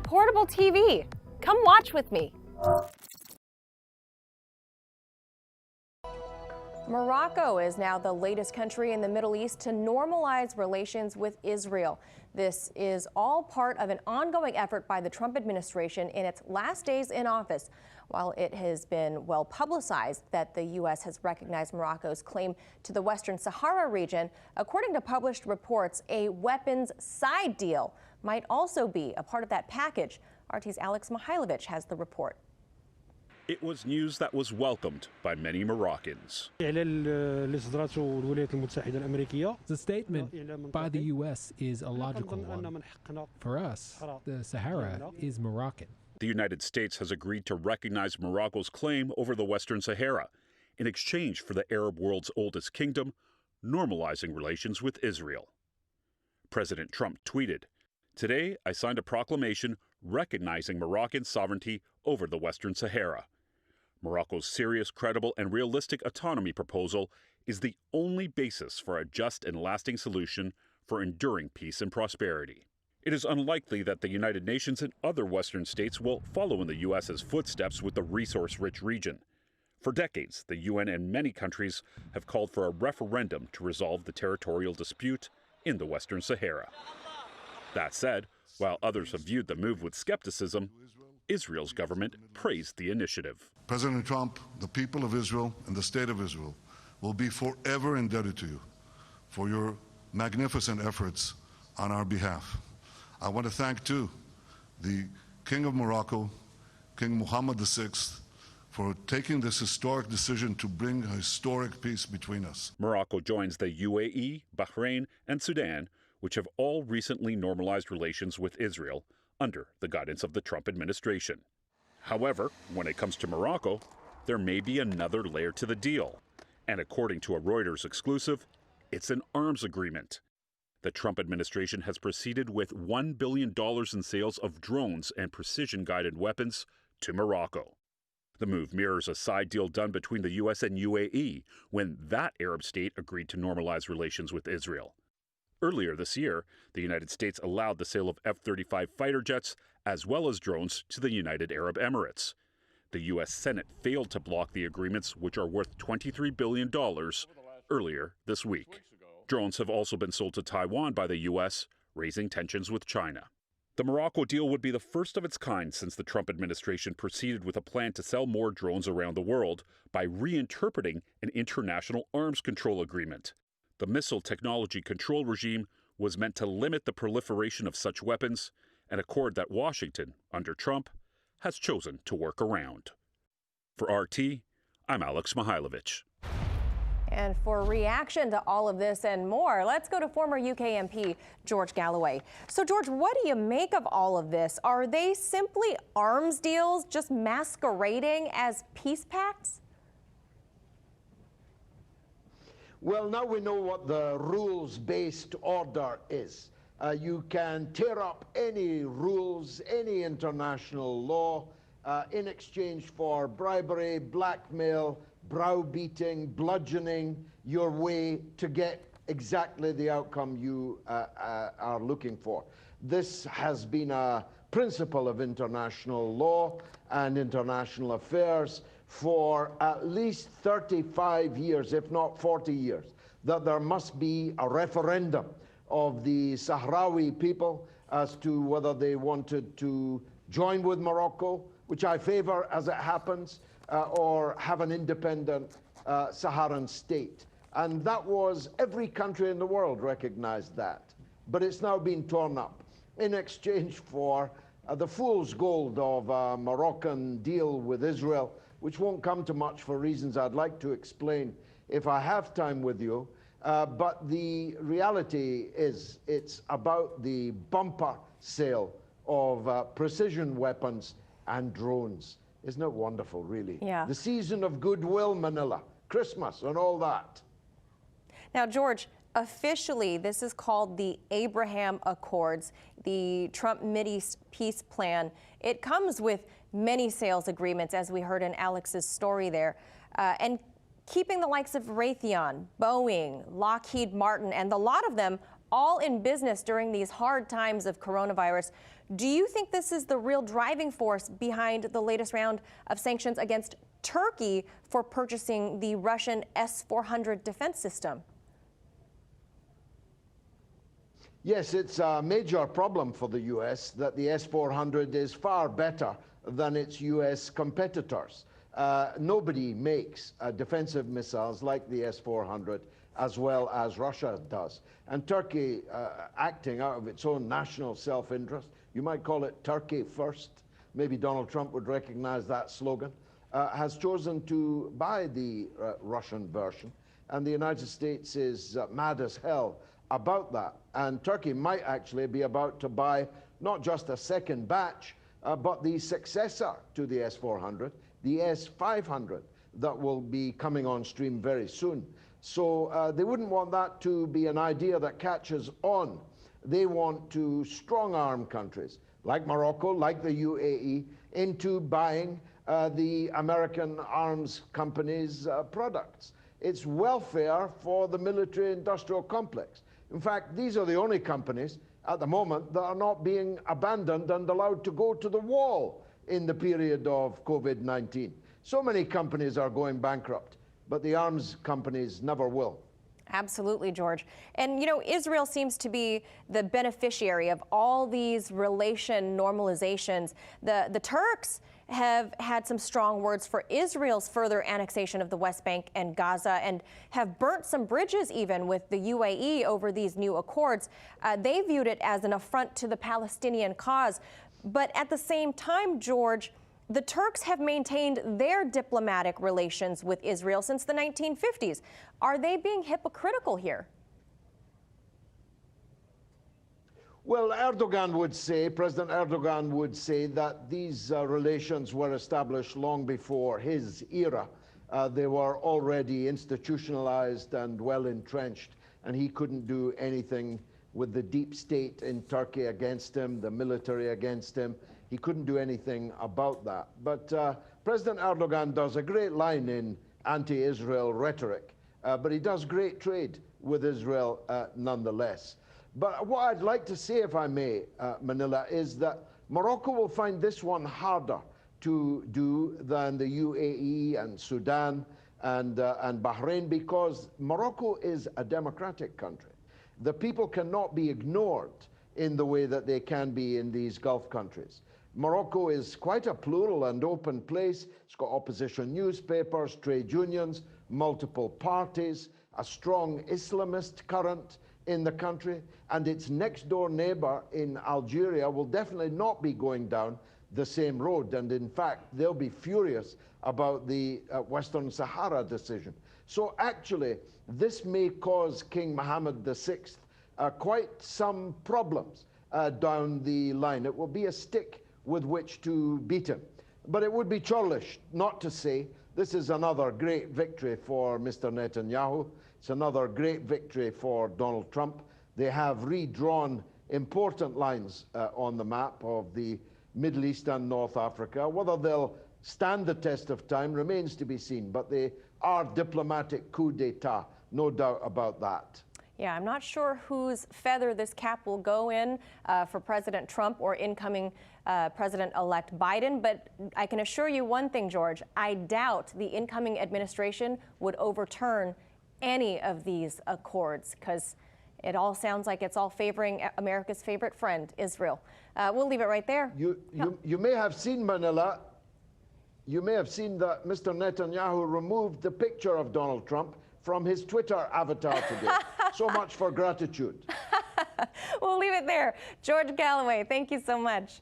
Portable TV. Come watch with me. Morocco is now the latest country in the Middle East to normalize relations with Israel. This is all part of an ongoing effort by the Trump administration in its last days in office. While it has been well publicized that the U.S. has recognized Morocco's claim to the Western Sahara region, according to published reports, a weapons side deal might also be a part of that package. RT's Alex Mihailovich has the report. It was news that was welcomed by many Moroccans. The statement by the U.S. is a logical one. For us, the Sahara is Moroccan. The United States has agreed to recognize Morocco's claim over the Western Sahara in exchange for the Arab world's oldest kingdom, normalizing relations with Israel. President Trump tweeted, "Today, I signed a proclamation recognizing Moroccan sovereignty over the Western Sahara. Morocco's serious, credible, and realistic autonomy proposal is the only basis for a just and lasting solution for enduring peace and prosperity." It is unlikely that the United Nations and other Western states will follow in the U.S.'s footsteps with the resource-rich region. For decades, the UN and many countries have called for a referendum to resolve the territorial dispute in the Western Sahara. That said, while others have viewed the move with skepticism, Israel's government praised the initiative. President Trump, the people of Israel and the state of Israel will be forever indebted to you for your magnificent efforts on our behalf. I want to thank, too, the King of Morocco, King Mohammed VI, for taking this historic decision to bring a historic peace between us. Morocco joins the UAE, Bahrain, and Sudan, which have all recently normalized relations with Israel under the guidance of the Trump administration. However, when it comes to Morocco, there may be another layer to the deal. And according to a Reuters exclusive, it's an arms agreement. The Trump administration has proceeded with $1 billion in sales of drones and precision-guided weapons to Morocco. The move mirrors a side deal done between the U.S. and UAE when that Arab state agreed to normalize relations with Israel. Earlier this year, the United States allowed the sale of F-35 fighter jets as well as drones to the United Arab Emirates. The U.S. Senate failed to block the agreements, which are worth $23 billion, earlier this week. Drones have also been sold to Taiwan by the U.S., raising tensions with China. The Morocco deal would be the first of its kind since the Trump administration proceeded with a plan to sell more drones around the world by reinterpreting an international arms control agreement. The Missile Technology Control Regime was meant to limit the proliferation of such weapons, an accord that Washington, under Trump, has chosen to work around. For RT, I'm Alex Mihailovich. And for reaction to all of this and more, let's go to former UK MP George Galloway. So, George, what do you make of all of this? Are they simply arms deals just masquerading as peace pacts? Well, now we know what the rules-based order is. You can tear up any rules, any international law, in exchange for bribery, blackmail, browbeating, bludgeoning your way to get exactly the outcome you are looking for. This has been a principle of international law and international affairs for at least 35 years, if not 40 years, that there must be a referendum of the Sahrawi people as to whether they wanted to join with Morocco, which I favor as it happens, or have an independent Saharan state. And that was, every country in the world recognized that. But it's now been torn up in exchange for the fool's gold of a Moroccan deal with Israel, which won't come to much for reasons I'd like to explain if I have time with you. But the reality is it's about the bumper sale of precision weapons and drones. Isn't it wonderful, really? Yeah. The season of goodwill, Manila, Christmas and all that. Now, George, officially, this is called the Abraham Accords, the Trump Mideast peace plan. It comes with many sales agreements, as we heard in Alex's story there, and keeping the likes of Raytheon, Boeing, Lockheed Martin, and a lot of them all in business during these hard times of coronavirus. Do you think this is the real driving force behind the latest round of sanctions against Turkey for purchasing the Russian S-400 defense system? Yes, it's a major problem for the U.S. that the S-400 is far better than its U.S. competitors. Nobody makes defensive missiles like the S-400 as well as Russia does. And Turkey, acting out of its own national self-interest, you might call it Turkey first, maybe Donald Trump would recognize that slogan, has chosen to buy the Russian version. And the United States is mad as hell about that. And Turkey might actually be about to buy not just a second batch, but the successor to the S-400, the S-500, that will be coming on stream very soon. So they wouldn't want that to be an idea that catches on. They want to strong-arm countries like Morocco, like the UAE, into buying the American arms companies' products. It's welfare for the military-industrial complex. In fact, these are the only companies at the moment that are not being abandoned and allowed to go to the wall in the period of COVID-19. So many companies are going bankrupt, but the arms companies never will. Absolutely, George. And, you know, Israel seems to be the beneficiary of all these relation normalizations. The Turks have had some strong words for Israel's further annexation of the West Bank and Gaza, and have burnt some bridges even with the UAE over these new accords. They viewed it as an affront to the Palestinian cause. But at the same time, George, the Turks have maintained their diplomatic relations with Israel since the 1950s. Are they being hypocritical here? Well, President Erdogan would say that these relations were established long before his era. They were already institutionalized and well entrenched, and he couldn't do anything with the deep state in Turkey against him, the military against him. He couldn't do anything about that. But President Erdogan does a great line in anti-Israel rhetoric, but he does great trade with Israel nonetheless. But what I'd like to say, if I may, Manila, is that Morocco will find this one harder to do than the UAE and Sudan and Bahrain, because Morocco is a democratic country. The people cannot be ignored in the way that they can be in these Gulf countries. Morocco is quite a plural and open place. It's got opposition newspapers, trade unions, multiple parties, a strong Islamist current in the country, and its next door neighbor in Algeria will definitely not be going down the same road. And in fact, they'll be furious about the Western Sahara decision. So actually, this may cause King Mohammed VI quite some problems down the line. It will be a stick with which to beat him. But it would be churlish not to say this is another great victory for Mr. Netanyahu. It's another great victory for Donald Trump. They have redrawn important lines on the map of the Middle East and North Africa. Whether they'll stand the test of time remains to be seen, but they are diplomatic coup d'etat, no doubt about that. Yeah, I'm not sure whose feather this cap will go in for President Trump or incoming President-elect Biden, but I can assure you one thing, George, I doubt the incoming administration would overturn any of these accords, because it all sounds like it's all favoring America's favorite friend, Israel. We'll leave it right there. You may have seen, Manila, you may have seen that Mr. Netanyahu removed the picture of Donald Trump from his Twitter avatar today. So much for gratitude. We'll leave it there. George Galloway, thank you so much.